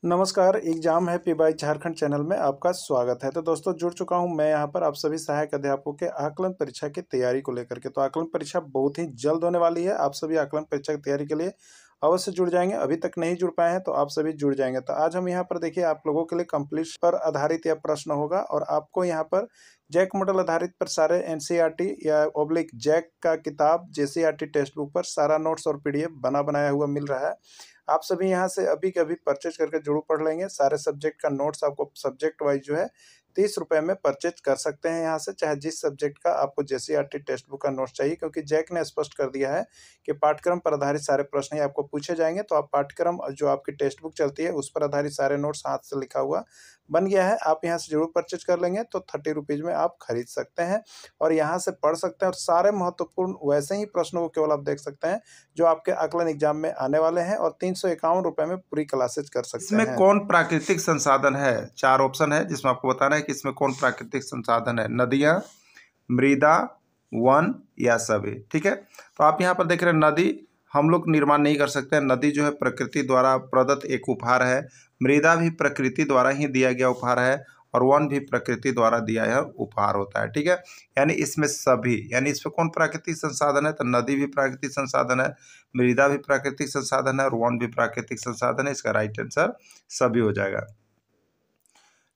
नमस्कार, exam happy by Jharkhand channel में आपका स्वागत है। तो दोस्तों जुड़ चुका हूं मैं यहां पर आप सभी सहायक अध्यापकों के आकलन परीक्षा की तैयारी को लेकर के। तो आकलन परीक्षा बहुत ही जल्द होने वाली है। आप सभी आकलन परीक्षा की तैयारी के लिए अवश्य जुड़ जाएंगे। अभी तक नहीं जुड़ पाए हैं तो आप सभी जुड़ जाएंगे। तो आज हम यहाँ पर देखिए आप लोगों के लिए कंप्लीट पर आधारित यह प्रश्न होगा और आपको यहाँ पर जैक मॉडल आधारित पर सारे एनसीईआरटी या ओब्लिक जैक का किताब जेसीईआरटी टेक्स्ट बुक पर सारा नोट्स और पीडीएफ बना बनाया हुआ मिल रहा है। आप सभी यहाँ से अभी के अभी परचेज करके जरूर पढ़ लेंगे। सारे सब्जेक्ट का नोट्स आपको सब्जेक्ट वाइज जो है 30 रुपये में परचेज कर सकते हैं यहाँ से, चाहे जिस सब्जेक्ट का आपको जेसीईआरटी टेक्स्ट बुक का नोट्स चाहिए, क्योंकि जैक ने स्पष्ट कर दिया है कि पाठ्यक्रम पर आधारित सारे प्रश्न ही आपको पूछे जाएंगे। तो आप पाठ्यक्रम जो आपकी टेक्स्ट बुक चलती है उस पर आधारित सारे नोट्स हाथ से लिखा हुआ बन गया है। आप यहाँ से जरूर परचेज कर लेंगे तो 30 रुपीज़ में आप खरीद सकते हैं और यहाँ से पढ़ सकते हैं। और सारे महत्वपूर्ण वैसे ही प्रश्नों को केवल आप देख सकते हैं जो आपके आकलन एग्जाम में आने वाले हैं और 351 रुपये में पूरी क्लासेज कर सकते हैं। इसमें कौन प्राकृतिक संसाधन है? 4 ऑप्शन है जिसमें आपको बताना है कि इसमें कौन प्राकृतिक संसाधन है। नदियां, मृदा, वन या सभी। ठीक है, तो आप यहाँ पर देख रहे हैं नदी हम लोग निर्माण नहीं कर सकते हैं। नदी जो है प्रकृति द्वारा प्रदत्त एक उपहार है। मृदा भी प्रकृति द्वारा ही दिया गया उपहार है और वन भी प्रकृति द्वारा दिया यह उपहार होता है। ठीक है, यानी इसमें सभी, यानी इसमें कौन प्राकृतिक संसाधन है? तो नदी भी प्राकृतिक संसाधन है, मृदा भी प्राकृतिक संसाधन है और वन भी प्राकृतिक संसाधन है। इसका राइट आंसर सभी हो जाएगा।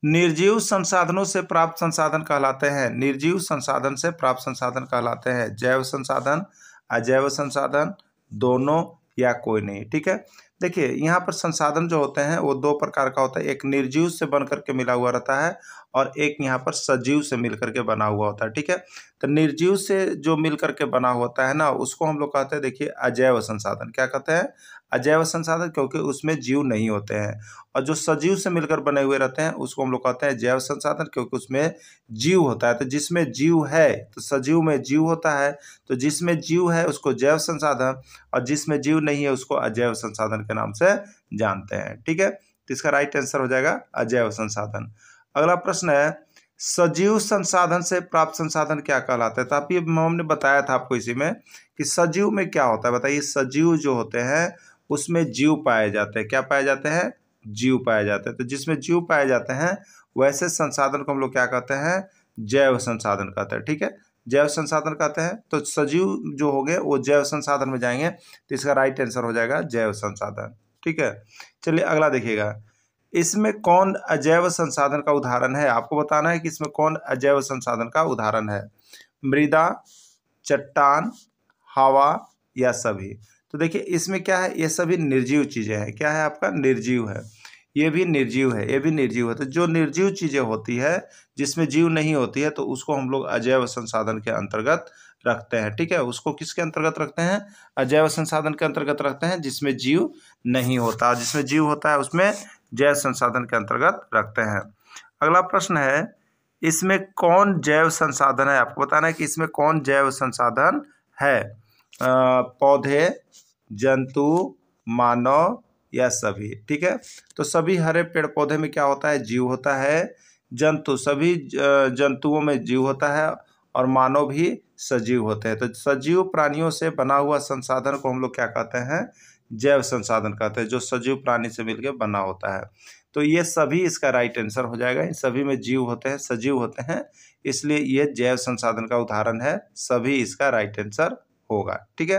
निर्जीव संसाधनों से प्राप्त संसाधन कहलाते हैं। निर्जीव संसाधन से प्राप्त संसाधन कहलाते हैं जैव संसाधन, अजैव संसाधन, दोनों या कोई नहीं। ठीक है, देखिए यहाँ पर संसाधन जो होते हैं वो 2 प्रकार का होता है। एक निर्जीव से बन करके मिला हुआ रहता है और एक यहाँ पर सजीव से मिल करके बना हुआ होता है। ठीक है, तो निर्जीव से जो मिल करके बना होता है ना उसको हम लोग कहते हैं, देखिए अजैव संसाधन। क्या कहते हैं? अजैव संसाधन, क्योंकि उसमें जीव नहीं होते हैं। और जो सजीव से मिलकर बने हुए रहते हैं उसको हम लोग कहते हैं जैव संसाधन, क्योंकि उसमें जीव होता है। तो जिसमें जीव है तो सजीव में जीव होता है, तो जिसमें जीव है उसको जैव संसाधन और जिसमें जीव नहीं है उसको अजैव संसाधन के नाम से जानते हैं। ठीक है, तो इसका राइट आंसर हो जाएगा अजैव संसाधन। अगला प्रश्न है सजीव संसाधन से प्राप्त संसाधन क्या कहलाता है? तो आप ये हमने बताया था आपको इसी में कि सजीव में क्या होता है। बताइए, सजीव जो होते हैं उसमें जीव पाए जाते हैं। क्या पाए जाते हैं? जीव पाए जाते हैं। तो जिसमें जीव पाए जाते हैं वैसे संसाधन को हम लोग क्या कहते हैं? जैव संसाधन कहते हैं। ठीक है, जैव संसाधन कहते हैं। तो सजीव जो हो गए वो जैव संसाधन में जाएंगे, तो इसका राइट आंसर हो जाएगा जैव संसाधन। ठीक है, चलिए अगला देखिएगा। इसमें कौन अजैव संसाधन का उदाहरण है? आपको बताना है कि इसमें कौन अजैव संसाधन का उदाहरण है। मृदा, चट्टान, हवा या सभी। तो देखिए इसमें क्या है, ये सभी निर्जीव चीजें हैं। क्या है आपका? निर्जीव है। ये भी निर्जीव है, ये भी निर्जीव है। तो जो निर्जीव चीजें होती है जिसमें जीव नहीं होती है तो उसको हम लोग अजैव संसाधन के अंतर्गत रखते हैं। ठीक है, उसको किसके अंतर्गत रखते हैं? अजैव संसाधन के अंतर्गत रखते हैं जिसमें जीव नहीं होता। जिसमें जीव होता है उसमें जैव संसाधन के अंतर्गत रखते हैं। अगला प्रश्न है इसमें कौन जैव संसाधन है? आपको बताना है कि इसमें कौन जैव संसाधन है। पौधे, जंतु, मानव या सभी। ठीक है, तो सभी हरे पेड़ पौधे में क्या होता है? जीव होता है। जंतु, सभी जंतुओं में जीव होता है और मानव भी सजीव होते हैं। तो सजीव प्राणियों से बना हुआ संसाधन को हम लोग क्या कहते हैं? जैव संसाधन कहते हैं, जो सजीव प्राणी से मिलकर बना होता है। तो ये सभी इसका राइट आंसर हो जाएगा। इन सभी में जीव होते हैं, सजीव होते हैं, इसलिए ये जैव संसाधन का उदाहरण है। सभी इसका राइट आंसर होगा। ठीक है,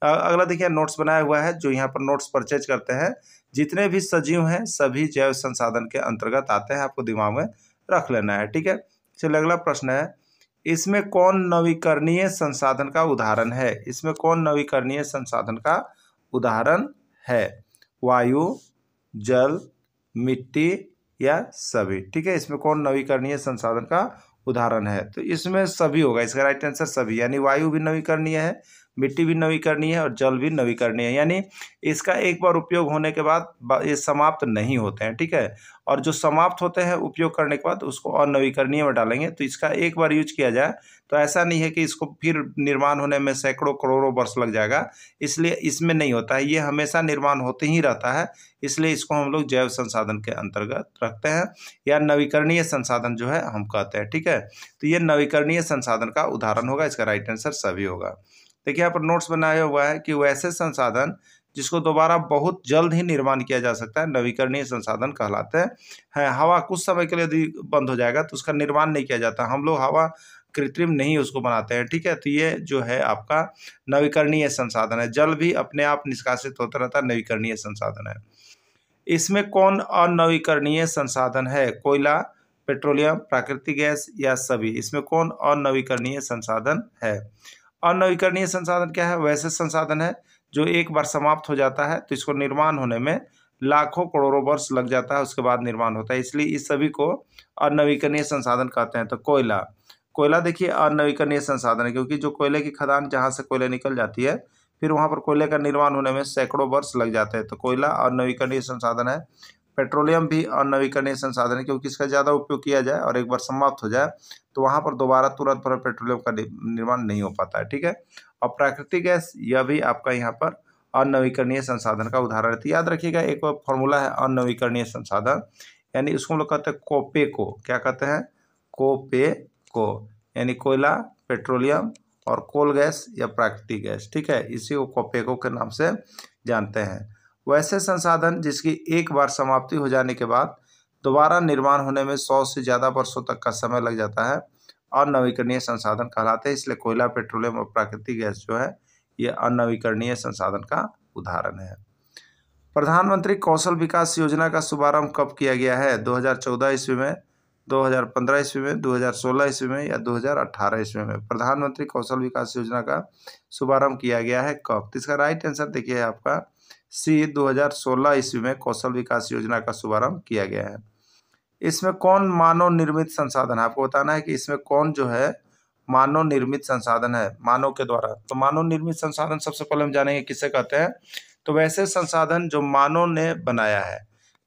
अगला देखिए नोट्स बनाया हुआ है। जो यहाँ पर नोट्स परचेज करते हैं जितने भी सजीव हैं सभी जैव संसाधन के अंतर्गत आते हैं, आपको दिमाग में रख लेना है। ठीक है, चलिए अगला प्रश्न है इसमें कौन नवीकरणीय संसाधन का उदाहरण है? इसमें कौन नवीकरणीय संसाधन का उदाहरण है? वायु, जल, मिट्टी या सभी। ठीक है, इसमें कौन नवीकरणीय संसाधन का उदाहरण है? तो इसमें सभी होगा। इसका राइट आंसर सभी, यानी वायु भी नवीकरणीय है, मिट्टी भी नवीकरणीय है और जल भी नवीकरणीय है। यानी इसका एक बार उपयोग होने के बाद ये समाप्त नहीं होते हैं। ठीक है, और जो समाप्त होते हैं उपयोग करने के बाद उसको अनवीकरणीय में डालेंगे। तो इसका एक बार यूज किया जाए तो ऐसा नहीं है कि इसको फिर निर्माण होने में सैकड़ों करोड़ों वर्ष लग जाएगा, इसलिए इसमें नहीं होता है। ये हमेशा निर्माण होते ही रहता है, इसलिए इसको हम लोग जैव संसाधन के अंतर्गत रखते हैं या नवीकरणीय संसाधन जो है हम कहते हैं। ठीक है, तो ये नवीकरणीय संसाधन का उदाहरण होगा। इसका राइट आंसर सभी होगा। देखिए यहाँ पर नोट्स बनाया हुआ है कि वैसे संसाधन जिसको दोबारा बहुत जल्द ही निर्माण किया जा सकता है, नवीकरणीय संसाधन कहलाते हैं। हवा कुछ समय के लिए यदि बंद हो जाएगा तो उसका निर्माण नहीं किया जाता, हम लोग हवा कृत्रिम नहीं उसको बनाते हैं, ठीक है। तो ये जो है आपका नवीकरणीय संसाधन है। जल भी अपने आप निष्कासित होता रहता है, नवीकरणीय संसाधन है। इसमें कौन अनवीकरणीय संसाधन है? कोयला, पेट्रोलियम, प्राकृतिक गैस या सभी? इसमें कौन अनवीकरणीय संसाधन है? अनवीकरणीय संसाधन क्या है? वैसे संसाधन है जो एक बार समाप्त हो जाता है तो इसको निर्माण होने में लाखों करोड़ों वर्ष लग जाता है, उसके बाद निर्माण होता है, इसलिए इस सभी को अनवीकरणीय संसाधन कहते हैं। तो कोयला देखिए अनवीकरणीय संसाधन है, क्योंकि जो कोयले की खदान जहाँ से कोयला निकल जाती है फिर वहाँ पर कोयले का निर्माण होने में सैकड़ों वर्ष लग जाते हैं, तो कोयला अनवीकरणीय संसाधन है। पेट्रोलियम भी अनवीकरणीय संसाधन है, क्योंकि इसका ज़्यादा उपयोग किया जाए और एक बार समाप्त हो जाए तो वहाँ पर दोबारा तुरंत पर पेट्रोलियम का निर्माण नहीं हो पाता है, ठीक है। और प्राकृतिक गैस यह भी आपका यहाँ पर अनवीकरणीय संसाधन का उदाहरण है। तो याद रखिएगा एक फॉर्मूला है अनवीकरणीय संसाधन, यानी उसको हम लोग कहते हैं कोपेको। क्या कहते हैं? कोपेको, यानी कोयला, पेट्रोलियम और कोल गैस या प्राकृतिक गैस, ठीक है, इसी को कोपेको के नाम से जानते हैं। वैसे संसाधन जिसकी एक बार समाप्ति हो जाने के बाद दोबारा निर्माण होने में 100 से ज़्यादा वर्षों तक का समय लग जाता है, अनवीकरणीय संसाधन कहलाते हैं। इसलिए कोयला, पेट्रोलियम और प्राकृतिक गैस जो है ये अनवीकरणीय संसाधन का उदाहरण है। प्रधानमंत्री कौशल विकास योजना का शुभारंभ कब किया गया है? 2014 ईस्वी में, 2015 ईस्वी में, 2016 ईस्वी में या 2018 ईस्वी में? प्रधानमंत्री कौशल विकास योजना का शुभारंभ किया गया है कब? तो इसका राइट आंसर देखिए आपका सी, 2016 ईस्वी में कौशल विकास योजना का शुभारंभ किया गया है। इसमें कौन मानव निर्मित संसाधन है? आपको बताना है कि इसमें कौन जो है मानव निर्मित संसाधन है, मानव के द्वारा। तो मानव निर्मित संसाधन सबसे पहले हम जानेंगे किसे कहते हैं। तो वैसे संसाधन जो मानव ने बनाया है,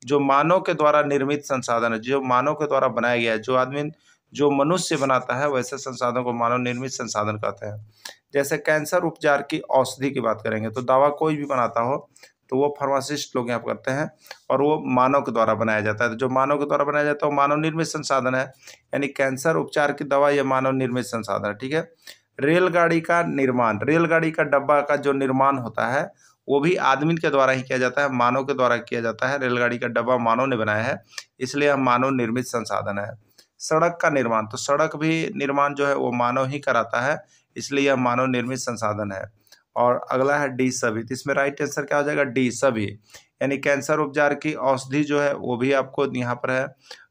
जो मानव के द्वारा निर्मित संसाधन है, जो मानव के द्वारा बनाया गया है, जो मनुष्य बनाता है, वैसे संसाधन को मानव निर्मित संसाधन कहते हैं। जैसे कैंसर उपचार की औषधि की बात करेंगे तो दवा कोई भी बनाता हो तो वो फार्मासिस्ट लोग यहाँ पर करते हैं और वो मानव के द्वारा बनाया जाता है। तो जो मानव के द्वारा बनाया जाता है वो मानव निर्मित संसाधन है, यानी कैंसर उपचार की दवा ये मानव निर्मित संसाधन है, ठीक है। रेलगाड़ी का निर्माण, रेलगाड़ी का डब्बा का जो निर्माण होता है वो भी आदमी के द्वारा ही किया जाता है, मानव के द्वारा किया जाता है। रेलगाड़ी का डब्बा मानव ने बनाया है, इसलिए हम मानव निर्मित संसाधन है। सड़क का निर्माण, तो सड़क भी निर्माण जो है वो मानव ही कराता है, इसलिए यह मानव निर्मित संसाधन है। और अगला है डी, सभी। तो इसमें राइट आंसर क्या हो जाएगा? डी, सभी। यानी कैंसर उपचार की औषधि जो है वो भी आपको यहाँ पर है,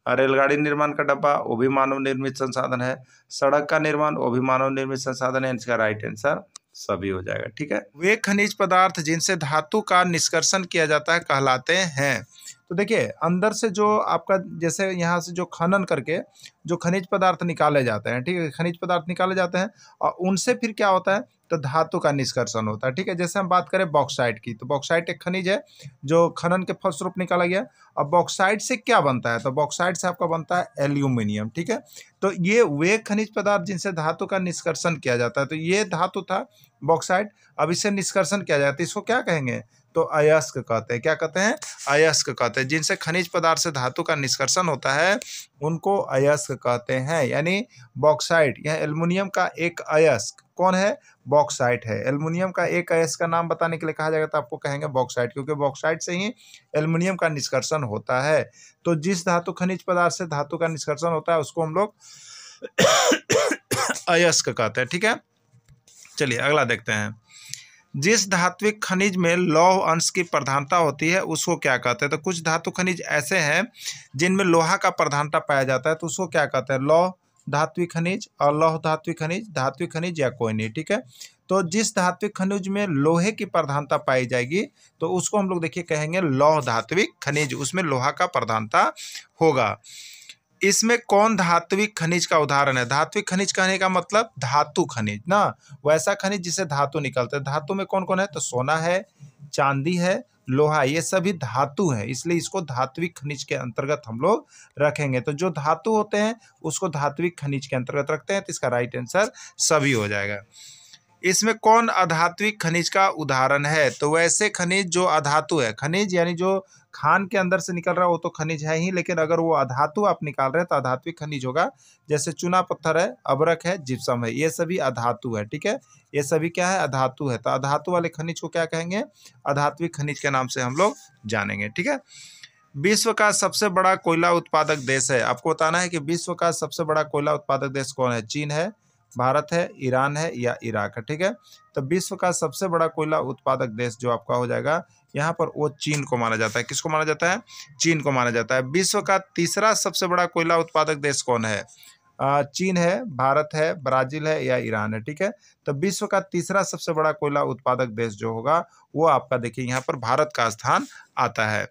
रेलगाड़ी निर्माण का डब्बा वो भी मानव निर्मित संसाधन है, सड़क का निर्माण वो भी मानव निर्मित संसाधन है। इसका राइट आंसर सभी हो जाएगा, ठीक है। वे खनिज पदार्थ जिनसे धातु का निष्कर्षण किया जाता है कहलाते हैं। तो देखिए अंदर से जो आपका जैसे यहाँ से जो खनन करके जो खनिज पदार्थ निकाले जाते हैं, ठीक है, खनिज पदार्थ निकाले जाते हैं और उनसे फिर क्या होता है तो धातु का निष्कर्षण होता है, ठीक है। जैसे हम बात करें बॉक्साइट की, तो बॉक्साइट एक खनिज है जो खनन के फलस्वरूप निकाला गया। अब बॉक्साइट से क्या बनता है? तो बॉक्साइट से आपका बनता है एल्यूमिनियम, ठीक है। तो ये वे खनिज पदार्थ जिनसे धातु का निष्कर्षण किया जाता है, तो ये धातु था बॉक्साइट, अब इससे निष्कर्षण किया जाता है, इसको क्या कहेंगे? तो अयस्क कहते हैं। क्या कहते हैं? अयस्क कहते हैं। जिनसे खनिज पदार्थ से धातु का निष्कर्षण होता है उनको अयस्क कहते हैं। यानी बॉक्साइट, यह एल्युमिनियम का एक अयस्क कौन है? बॉक्साइट है। एल्युमिनियम का एक अयस्क का नाम बताने के लिए कहा जाएगा तो आपको कहेंगे बॉक्साइट, क्योंकि बॉक्साइट से ही एल्युमिनियम का निष्कर्षण होता है। तो जिस धातु खनिज पदार्थ से धातु का निष्कर्षण होता है उसको हम लोग अयस्क कहते हैं, ठीक है। चलिए अगला देखते हैं। जिस धात्विक खनिज में लौह अंश की प्रधानता होती है उसको क्या कहते हैं? तो कुछ धातु खनिज ऐसे हैं जिनमें लोहा का प्रधानता पाया जाता है, तो उसको क्या कहते हैं? लौह धात्विक खनिज, अलौह धात्विक खनिज, धात्विक खनिज या कोई नहीं, ठीक है। तो जिस धात्विक खनिज में लोहे की प्रधानता पाई जाएगी तो उसको हम लोग देखिए कहेंगे लौह धात्विक खनिज, उसमें लोहा का प्रधानता होगा। इसमें कौन धात्विक खनिज का उदाहरण है? धात्विक खनिज कहने का मतलब धातु खनिज ना, वैसा खनिज जिसे धातु निकलते हैं। धातु में कौन कौन है? तो सोना है, चांदी है, लोहा, ये सभी धातु है, इसलिए इसको धात्विक खनिज के अंतर्गत हम लोग रखेंगे। तो जो धातु होते हैं उसको धात्विक खनिज के अंतर्गत रखते हैं, तो इसका राइट आंसर सभी हो जाएगा। इसमें कौन अधात्विक खनिज का उदाहरण है? तो वैसे खनिज जो अधातु है, खनिज यानी जो खान के अंदर से निकल रहा है वो तो खनिज है ही, लेकिन अगर वो अधातु आप निकाल रहे हैं तो अधात्विक खनिज होगा। जैसे चूना पत्थर है, अबरक है, जिप्सम है, ये सभी अधातु है। ठीक है, ये सभी क्या है? अधातु है। तो अधातु वाले खनिज को क्या कहेंगे? अधात्विक खनिज के नाम से हम लोग जानेंगे। ठीक है, विश्व का सबसे बड़ा कोयला उत्पादक देश है। आपको बताना है कि विश्व का सबसे बड़ा कोयला उत्पादक देश कौन है? चीन है, भारत है, ईरान है या इराक है। ठीक है, तो विश्व का सबसे बड़ा कोयला उत्पादक देश जो आपका हो जाएगा यहाँ पर, वो चीन को माना जाता है। किसको माना जाता है? चीन को माना जाता है। विश्व का तीसरा सबसे बड़ा कोयला उत्पादक देश कौन है? चीन है, भारत है, ब्राजील है या ईरान है। ठीक है, तो विश्व का तीसरा सबसे बड़ा कोयला उत्पादक देश जो होगा वो आपका देखिए यहाँ पर भारत का स्थान आता है।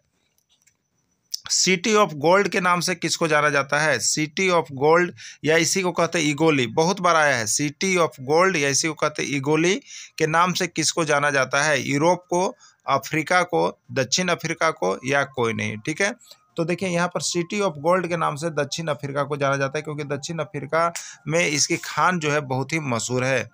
सिटी ऑफ गोल्ड के नाम से किसको जाना जाता है? सिटी ऑफ गोल्ड या इसी को कहते हैं इगोली, बहुत बार आया है। सिटी ऑफ गोल्ड या इसी को कहते हैं इगोली के नाम से किसको जाना जाता है? यूरोप को, अफ्रीका को, दक्षिण अफ्रीका को या कोई नहीं। ठीक है, तो देखिए यहाँ पर सिटी ऑफ गोल्ड के नाम से दक्षिण अफ्रीका को जाना जाता है, क्योंकि दक्षिण अफ्रीका में इसकी खान जो है बहुत ही मशहूर है।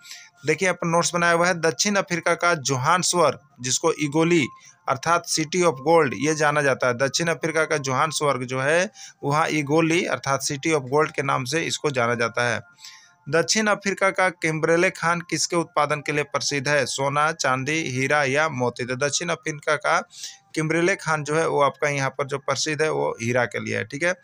देखिए अपन नोट्स बनाया हुआ है, दक्षिण अफ्रीका का जोहान्सबर्ग, जिसको इगोली अर्थात सिटी ऑफ गोल्ड ये जाना जाता है। दक्षिण अफ्रीका का जोहान्सबर्ग जो है वहाँ इगोली अर्थात सिटी ऑफ गोल्ड के नाम से इसको जाना जाता है। दक्षिण अफ्रीका का किम्बरले खान किसके उत्पादन के लिए प्रसिद्ध है? सोना, चांदी, हीरा या मोती। तो दक्षिण अफ्रीका का किम्बरले खान जो है वो आपका यहाँ पर जो प्रसिद्ध है वो हीरा के लिए है। ठीक है,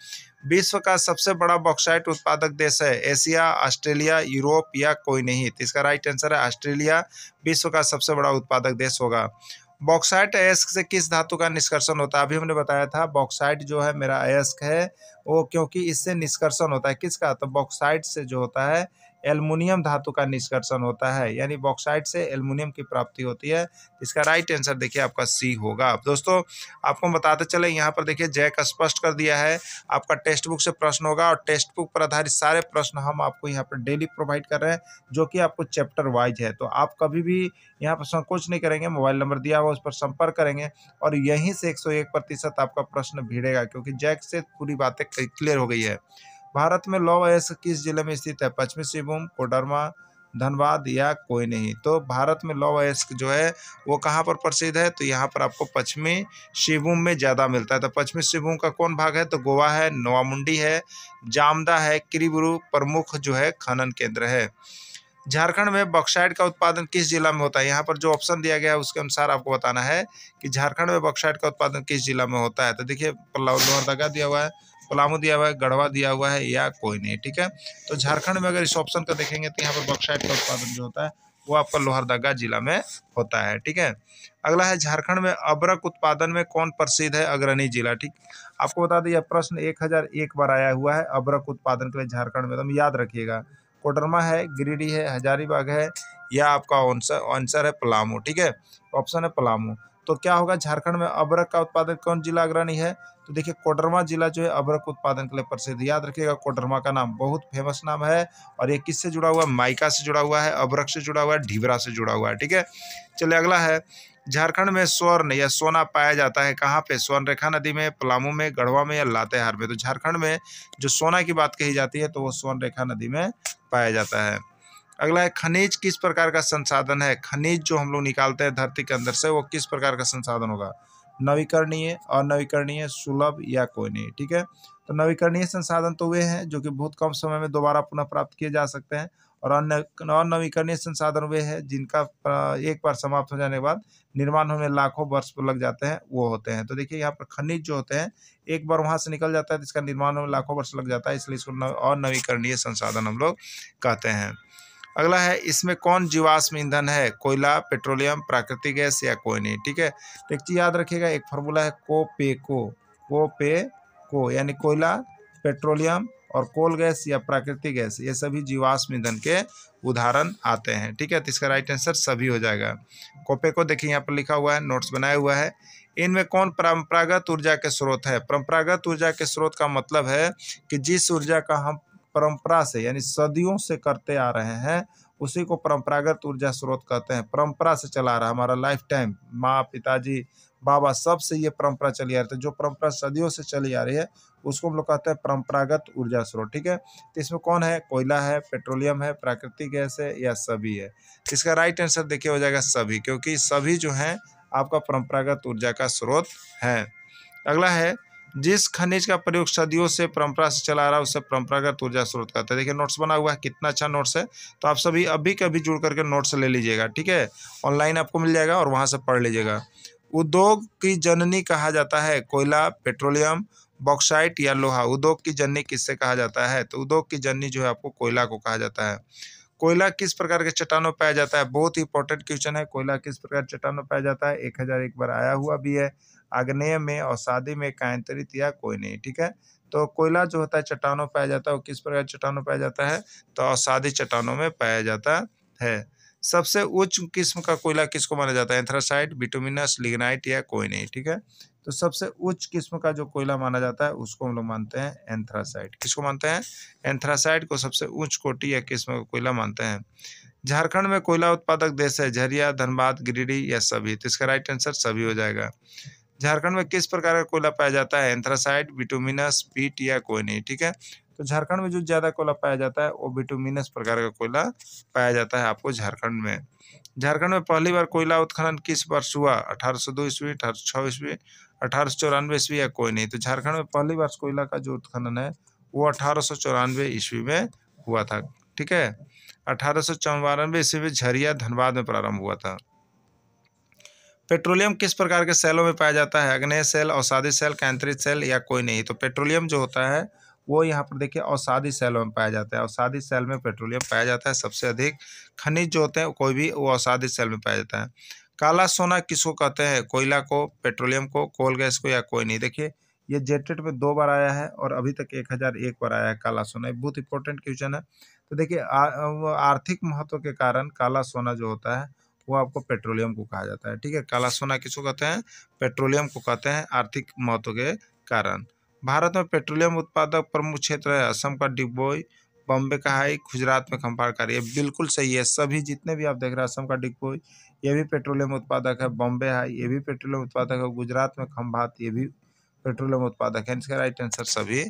विश्व का सबसे बड़ा बॉक्साइट उत्पादक देश है? एशिया, ऑस्ट्रेलिया, यूरोप या कोई नहीं। तो इसका राइट आंसर है ऑस्ट्रेलिया विश्व का सबसे बड़ा उत्पादक देश होगा। बॉक्साइट अयस्क से किस धातु का निष्कर्षण होता है? अभी हमने बताया था बॉक्साइट जो है मेरा अयस्क है वो, क्योंकि इससे निष्कर्षण होता है किसका? तो बॉक्साइट से जो होता है एल्युमिनियम धातु का निष्कर्षण होता है, यानी बॉक्साइट से एल्युमिनियम की प्राप्ति होती है। इसका राइट आंसर देखिए आपका सी होगा। अब दोस्तों आपको बताते चले, यहाँ पर देखिए जैक स्पष्ट कर दिया है आपका टेक्स्ट बुक से प्रश्न होगा, और टेक्स्ट बुक पर आधारित सारे प्रश्न हम आपको यहाँ पर डेली प्रोवाइड कर रहे हैं, जो कि आपको चैप्टर वाइज है। तो आप कभी भी यहाँ पर संकोच नहीं करेंगे, मोबाइल नंबर दिया हुआ उस पर संपर्क करेंगे और यहीं से 101% आपका प्रश्न भिड़ेगा, क्योंकि जैक से पूरी बातें क्लियर हो गई है। भारत में लौह अयस्क किस जिले में स्थित है? पश्चिमी सिंहभूम, कोडरमा, धनबाद या कोई नहीं। तो भारत में लौह अयस्क जो है वो कहाँ पर प्रसिद्ध है? तो यहाँ पर आपको पश्चिमी सिंहभूम में ज़्यादा मिलता है। तो पश्चिमी सिंहभूम का कौन भाग है? तो गोवा है, नोवामुंडी है, जामदा है, किरीबुरू प्रमुख जो है खनन केंद्र है। झारखंड में बॉक्साइट का उत्पादन किस जिला में होता है? यहाँ पर जो ऑप्शन दिया गया है उसके अनुसार आपको बताना है कि झारखंड में बॉक्साइट का उत्पादन किस जिला में होता है। तो देखिए लोहरदगा दिया हुआ है, पलामू दिया हुआ है, गढ़वा दिया हुआ है या कोई नहीं। ठीक है, तो झारखंड में अगर इस ऑप्शन को देखेंगे तो यहाँ पर बॉक्साइट का उत्पादन जो होता है वो आपका लोहरदगा जिला में होता है। ठीक है, अगला है झारखंड में अबरक उत्पादन में कौन प्रसिद्ध है? अग्रणी जिला। ठीक, आपको बता दें यह प्रश्न 1001 बार आया हुआ है अबरक उत्पादन के लिए झारखंड में, तो याद रखिएगा। कोडरमा है, गिरिडीह है, हजारीबाग है या आपका आंसर है पलामू। ठीक है, ऑप्शन है पलामू। तो क्या होगा? झारखंड में अबरक का उत्पादन कौन जिला अग्रणी है? तो देखिए कोडरमा जिला जो है अबरक उत्पादन के लिए प्रसिद्ध। याद रखिएगा कोडरमा का नाम बहुत फेमस नाम है, और ये किससे जुड़ा हुआ है? माइका से जुड़ा हुआ है, अबरक से जुड़ा हुआ है, ढिबरा से जुड़ा हुआ है। ठीक है, चलिए अगला है, झारखंड में स्वर्ण या सोना पाया जाता है कहाँ पे? स्वर्ण रेखा नदी में, पलामू में, गढ़वा में या लातेहार में। तो झारखंड में जो सोना की बात कही जाती है तो वो स्वर्ण रेखा नदी में पाया जाता है। अगला है, खनिज किस प्रकार का संसाधन है? खनिज जो हम लोग निकालते हैं धरती के अंदर से वो किस प्रकार का संसाधन होगा? नवीकरणीय, अनवीकरणीय, सुलभ या कोई नहीं। ठीक है, तो नवीकरणीय संसाधन तो वे हैं जो कि बहुत कम समय में दोबारा पुनः प्राप्त किए जा सकते हैं, और अनवीकरणीय संसाधन वे हैं जिनका एक बार समाप्त हो जाने के बाद निर्माण होने लाखों वर्ष लग जाते हैं, वो होते हैं। तो देखिए यहाँ पर खनिज जो होते हैं एक बार वहाँ से निकल जाता है तो इसका निर्माण होने लाखों वर्ष लग जाता है, इसलिए इसको अनवीकरणीय संसाधन हम लोग कहते हैं। अगला है, इसमें कौन जीवाश्म ईंधन है? कोयला, पेट्रोलियम, प्राकृतिक गैस या कोई नहीं। ठीक है, तो एक चीज याद रखिएगा, एक फार्मूला है कोपेको, यानी कोयला, पेट्रोलियम और कोल गैस या प्राकृतिक गैस, ये सभी जीवाश्म ईंधन के उदाहरण आते हैं। ठीक है, तो इसका राइट आंसर सभी हो जाएगा। कोपेको देखिए यहाँ पर लिखा हुआ है, नोट्स बनाया हुआ है। इनमें कौन परंपरागत ऊर्जा के स्रोत है? परंपरागत ऊर्जा के स्रोत का मतलब है कि जिस ऊर्जा का हम परंपरा से यानी सदियों से करते आ रहे हैं उसी को परंपरागत ऊर्जा स्रोत कहते हैं। परंपरा से चला रहा हमारा लाइफ टाइम, माँ पिताजी बाबा, सबसे ये परंपरा चली आ रही है। जो परंपरा सदियों से चली आ रही है उसको हम लोग कहते हैं परंपरागत ऊर्जा स्रोत, ठीक है। तो इसमें कौन है, कोयला है, पेट्रोलियम है, प्राकृतिक गैस है या सभी है। इसका राइट आंसर देखिए हो जाएगा सभी, क्योंकि सभी जो है आपका परंपरागत ऊर्जा का स्रोत है। अगला है, जिस खनिज का प्रयोग सदियों से परंपरा से चला आ रहा है उसे परंपरागत ऊर्जा स्रोत कहते हैं। देखिए नोट्स बना हुआ है, कितना अच्छा नोट्स है। तो आप सभी अभी के अभी जुड़ करके नोट्स ले लीजिएगा, ठीक है। ऑनलाइन आपको मिल जाएगा और वहाँ से पढ़ लीजिएगा। उद्योग की जननी कहा जाता है कोयला, पेट्रोलियम, बॉक्साइट या लोहा। उद्योग की जननी किससे कहा जाता है, तो उद्योग की जननी जो है आपको कोयला को कहा जाता है। कोयला किस प्रकार के चट्टानों में पाया जाता है, बहुत ही इंपॉर्टेंट क्वेश्चन है। कोयला किस प्रकार चट्टानों में पाया जाता है, 1001 बार आया हुआ भी है। आग्नेय में, अवसादी में, कायांतरित या कोई नहीं, ठीक है। तो कोयला जो होता है चट्टानों में पाया जाता है, वो किस प्रकार चट्टानों में पाया जाता है, तो अवसादी चट्टानों में पाया जाता है। सबसे उच्च किस्म का कोयला किसको माना जाता है, एंथ्रासाइट, बिटुमिनस, लिग्नाइट या कोई नहीं, ठीक है। तो सबसे उच्च किस्म का जो कोयला माना जाता है उसको हम लोग मानते हैं एंथ्रासाइट। किसको मानते हैं, एंथ्रासाइट को सबसे उच्च कोटि या किस्म का कोयला मानते हैं। झारखंड में कोयला उत्पादक देश है, झरिया, धनबाद, गिरिडीह या सभी। तो इसका राइट आंसर सभी हो जाएगा। झारखंड में किस प्रकार का कोयला पाया जाता है, एंथ्रासाइट, बिटुमिनस, पीट या कोई नहीं, ठीक है। तो झारखंड में जो ज्यादा कोयला पाया जाता है वो बिटुमिनस प्रकार का कोयला पाया जाता है आपको झारखंड में। झारखंड में पहली बार कोयला उत्खनन किस वर्ष हुआ, 1802 ईस्वी, 1806 ईस्वी, 1894 ईस्वी या कोई नहीं। तो झारखंड में पहली बार कोयला का जो उत्खनन है वो 1894 ईस्वी में हुआ था, ठीक है। 1894 ईस्वी में झरिया, धनबाद में प्रारंभ हुआ था। पेट्रोलियम किस प्रकार के सेलों में पाया जाता है, अग्नेय सेल, अवसादी सेल, केंद्रित सेल या कोई नहीं। तो पेट्रोलियम जो होता है वो यहाँ पर देखिए अवसादी सेलों में पाया जाता है। अवसादी सेल में पेट्रोलियम पाया जाता है। सबसे अधिक खनिज जो होते हैं कोई भी वो अवसादी सेल में पाया जाता है। काला सोना किसको कहते हैं, कोयला को, पेट्रोलियम को, कोल गैस को या कोई नहीं। देखिए ये जेटेट में 2 बार आया है और अभी तक 1001 बार आया है काला सोना। ये बहुत इंपॉर्टेंट क्वेश्चन है। तो देखिए आर्थिक महत्व के कारण काला सोना जो होता है वो आपको पेट्रोलियम को कहा जाता है, ठीक है। काला सोना किसको कहते हैं, पेट्रोलियम को कहते हैं, आर्थिक महत्व के कारण। भारत में पेट्रोलियम उत्पादक प्रमुख क्षेत्र है, असम का डिगबोई, बॉम्बे का हाई, गुजरात में खंपारकारी। ये बिल्कुल सही है। सभी जितने भी आप देख रहे हैं, असम का डिगबोई ये भी पेट्रोलियम उत्पादक है, बॉम्बे हाई ये भी पेट्रोलियम उत्पादक है, गुजरात में खंभात ये भी पेट्रोलियम उत्पादक है। इसका राइट आंसर सभी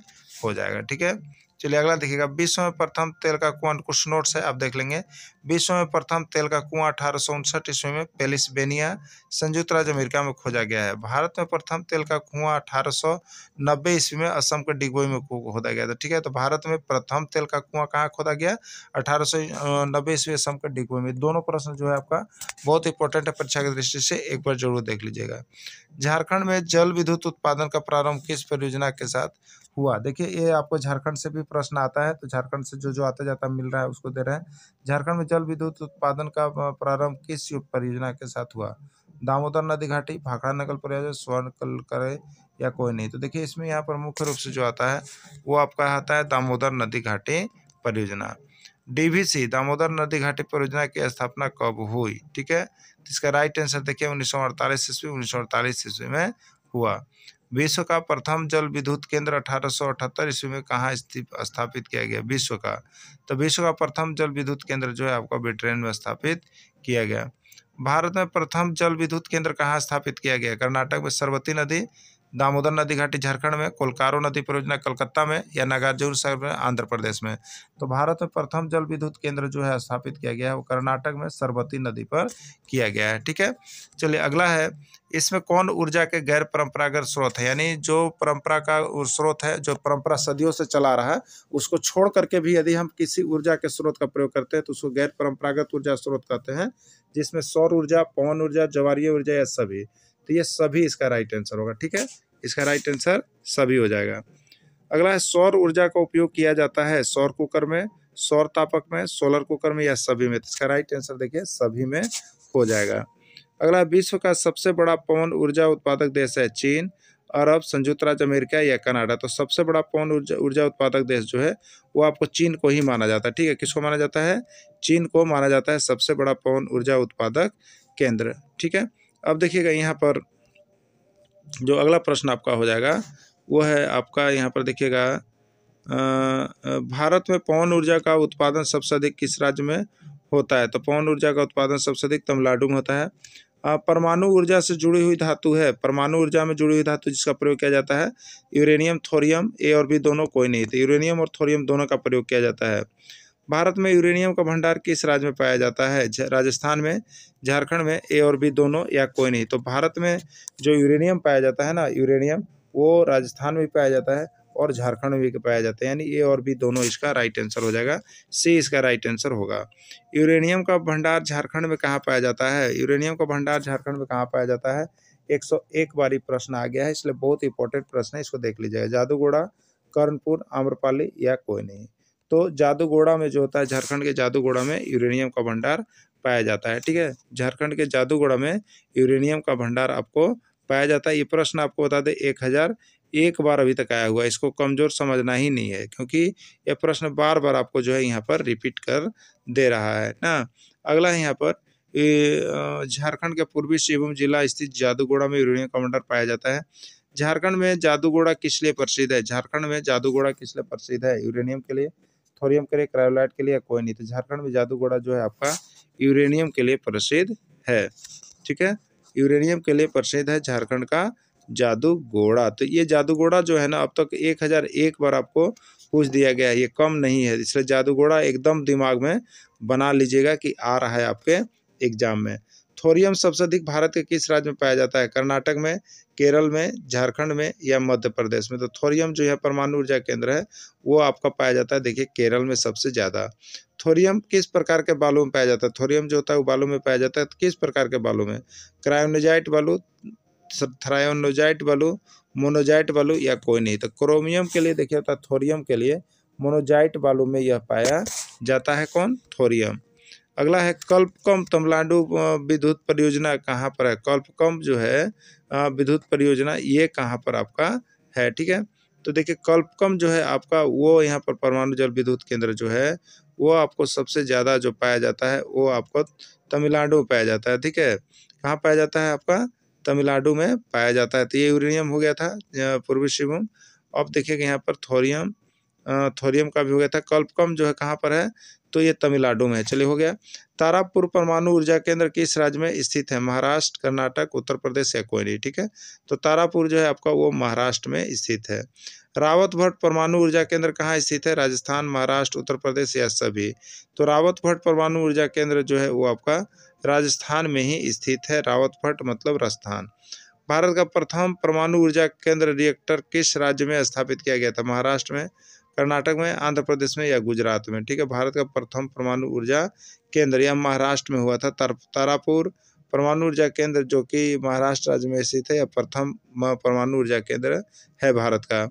हो जाएगा, ठीक है। चलिए अगला देखिएगा, विश्व में प्रथम तेल का कुआं, कुछ नोट्स है आप देख लेंगे। विश्व में प्रथम तेल का कुआं 1859 ईस्वी में पेलिसबेनिया, संयुक्त राज्य अमेरिका में खोजा गया है। भारत में प्रथम तेल का कुआं 1890 ईस्वी में असम के डिगबोई में खोदा गया था, ठीक है। तो भारत में प्रथम तेल का कुआं कहाँ खोदा गया, 1890 ईस्वी असम के डिगबोई में। दोनों प्रश्न जो है आपका बहुत इंपॉर्टेंट है परीक्षा की दृष्टि से, एक बार जरूर देख लीजिएगा। झारखंड में जल विद्युत उत्पादन का प्रारंभ किस परियोजना के साथ हुआ। देखिए ये आपको झारखंड से भी प्रश्न आता है, तो झारखंड से जो आता जाता मिल रहा है उसको दे रहे हैं। झारखंड में जल विद्युत उत्पादन का प्रारंभ किस परियोजना के साथ हुआ, दामोदर नदी घाटी, भाखड़ा नगर परियोजना, स्वर्ण करे या कोई नहीं। तो देखिए इसमें यहाँ पर मुख्य रूप से जो आता है वो आपका आता है दामोदर नदी घाटी परियोजना। डीवीसी दामोदर नदी घाटी परियोजना की स्थापना कब हुई, ठीक है। तो इसका राइट आंसर देखिए 1948 ईस्वी, 1948 ईस्वी में हुआ। विश्व का प्रथम जल विद्युत केंद्र 1878 ईस्वी में कहाँ स्थापित किया गया, विश्व का। तो विश्व का प्रथम जल विद्युत केंद्र जो है आपका ब्रिटेन में स्थापित किया गया। भारत में प्रथम जल विद्युत केंद्र कहाँ स्थापित किया गया, कर्नाटक में सरस्वती नदी, दामोदर नदी घाटी झारखंड में, कोलकारो नदी परियोजना कलकत्ता में या नागार्जुन सागर में आंध्र प्रदेश में। तो भारत में प्रथम जल विद्युत केंद्र जो है स्थापित किया गया है वो कर्नाटक में सरस्वती नदी पर किया गया है, ठीक है। चलिए अगला है, इसमें कौन ऊर्जा के गैर परंपरागत स्रोत है, यानी जो परंपरा का स्रोत है, जो परंपरा सदियों से चला रहा है उसको छोड़ करके भी यदि हम किसी ऊर्जा के स्रोत का प्रयोग करते हैं तो उसको गैर परंपरागत ऊर्जा स्रोत कहते हैं, जिसमें सौर ऊर्जा, पवन ऊर्जा, ज्वारीय ऊर्जा या सभी। तो ये सभी इसका राइट आंसर होगा, ठीक है। इसका राइट आंसर सभी हो जाएगा। अगला है, सौर ऊर्जा का उपयोग किया जाता है सौर कुकर में, सौर तापक में, सोलर कुकर में या सभी में। तो इसका राइट आंसर देखिए सभी में हो जाएगा। अगला, विश्व का सबसे बड़ा पवन ऊर्जा उत्पादक देश है चीन, अरब, संयुक्त राज्य अमेरिका या कनाडा। तो सबसे बड़ा पवन ऊर्जा उत्पादक देश जो है वो आपको चीन को ही माना जाता है, ठीक है। किसको माना जाता है, चीन को माना जाता है सबसे बड़ा पवन ऊर्जा उत्पादक केंद्र, ठीक है। अब देखिएगा यहाँ पर जो अगला प्रश्न आपका हो जाएगा वो है आपका, यहाँ पर देखिएगा भारत में पवन ऊर्जा का उत्पादन सबसे अधिक किस राज्य में होता है। तो पवन ऊर्जा का उत्पादन सबसे अधिक तमिलनाडु में होता है। परमाणु ऊर्जा से जुड़ी हुई धातु है, परमाणु ऊर्जा में जुड़ी हुई धातु जिसका प्रयोग किया जाता है यूरेनियम, थोरियम, ए और बी दोनों कोई नहीं, तो यूरेनियम और थोरियम दोनों का प्रयोग किया जाता है। भारत में यूरेनियम का भंडार किस राज्य में पाया जाता है? राजस्थान में, झारखंड में, ए और बी दोनों या कोई नहीं। तो भारत में जो यूरेनियम पाया जाता है ना, यूरेनियम, वो राजस्थान में पाया जाता है और झारखंड में भी पाया जाता है, यानी ए और बी दोनों इसका राइट आंसर हो जाएगा, सी इसका राइट आंसर होगा। यूरेनियम का भंडार झारखंड में कहाँ पाया जाता है? यूरेनियम का भंडार झारखंड में कहाँ पाया जाता है? 101 बारी प्रश्न आ गया है, इसलिए बहुत इंपॉर्टेंट प्रश्न है, इसको देख लीजिएगा। जादूगोड़ा, कर्णपुर, आम्रपाली या कोई नहीं। तो जादूगोड़ा में जो होता है, झारखंड के जादूगोड़ा में यूरेनियम का भंडार पाया जाता है, ठीक है। झारखंड के जादूगोड़ा में यूरेनियम का भंडार आपको पाया जाता है। ये प्रश्न आपको बता दें 1001 बार अभी तक आया हुआ है, इसको कमजोर समझना ही नहीं है, क्योंकि यह प्रश्न बार बार आपको जो है यहाँ पर रिपीट कर दे रहा है ना। अगला है यहाँ पर, झारखंड के पूर्वी सिंहभूम जिला स्थित जादूगोड़ा में यूरेनियम का भंडार पाया जाता है। झारखंड में जादूगोड़ा किस लिए प्रसिद्ध है? झारखंड में जादूगोड़ा किस लिए प्रसिद्ध है? यूरेनियम के लिए, थोरियम के लिए, क्रायोलाइट के लिए, कोई नहीं। तो झारखंड में जादूगोड़ा जो है आपका यूरेनियम के लिए प्रसिद्ध है, ठीक है। यूरेनियम के लिए प्रसिद्ध है झारखंड का जादूगोड़ा। तो ये जादूगोड़ा जो है ना, अब तक 1001 बार आपको पूछ दिया गया है, ये कम नहीं है, इसलिए जादूगोड़ा एकदम दिमाग में बना लीजिएगा कि आ रहा है आपके एग्जाम में। थोरियम सबसे अधिक भारत के किस राज्य में पाया जाता है? कर्नाटक में, केरल में, झारखंड में या मध्य प्रदेश में। तो थोरियम जो है परमाणु ऊर्जा केंद्र है, वो आपका पाया जाता है, देखिए केरल में सबसे ज़्यादा। थोरियम किस प्रकार के बालू में पाया जाता है? थोरियम जो होता है वो बालू में पाया जाता है, तो किस प्रकार के बालू में? क्रायोनोजाइट बालू, थ्रायोनोजाइट बालू, मोनोजाइट बालू या कोई नहीं। तो क्रोमियम के लिए देखिए होता है, थोरियम के लिए मोनोजाइट बालू में यह पाया जाता है, कौन? थोरियम। अगला है कल्पकम तमिलनाडु विद्युत परियोजना कहाँ पर है? कल्पकम जो है विद्युत परियोजना, ये कहाँ पर आपका है, ठीक है। तो देखिए कल्पकम जो है आपका, वो यहाँ पर परमाणु जल विद्युत केंद्र जो है, वो आपको सबसे ज़्यादा जो पाया जाता है वो आपको तमिलनाडु में पाया जाता है, ठीक है। कहाँ पाया जाता है? आपका तमिलनाडु में पाया जाता है। तो ये यूरेनियम हो गया था पूर्वी सिंहभूम। अब देखिएगा यहाँ पर थोरियम, थोरियम का भी हो गया था। कल्पकम जो है कहाँ पर है? तो ये तमिलनाडु में है, चलिए हो गया। तारापुर परमाणु ऊर्जा केंद्र किस राज्य में स्थित है? महाराष्ट्र, कर्नाटक, उत्तर प्रदेश या कोई नहीं, ठीक है। तो तारापुर जो है आपका वो महाराष्ट्र में स्थित है। रावतभट्ट परमाणु ऊर्जा केंद्र कहाँ स्थित है? राजस्थान, महाराष्ट्र, उत्तर प्रदेश या सभी। तो रावतभट्ट परमाणु ऊर्जा केंद्र जो है वो आपका राजस्थान में ही स्थित है। रावतभट्ट मतलब राजस्थान। भारत का प्रथम परमाणु ऊर्जा केंद्र रिएक्टर किस राज्य में स्थापित किया गया था? महाराष्ट्र में, कर्नाटक में, आंध्र प्रदेश में या गुजरात में, ठीक है। भारत का प्रथम परमाणु ऊर्जा केंद्र यह महाराष्ट्र में हुआ था। तारापुर परमाणु ऊर्जा केंद्र जो कि महाराष्ट्र राज्य में स्थित है, यह प्रथम परमाणु ऊर्जा केंद्र है भारत का।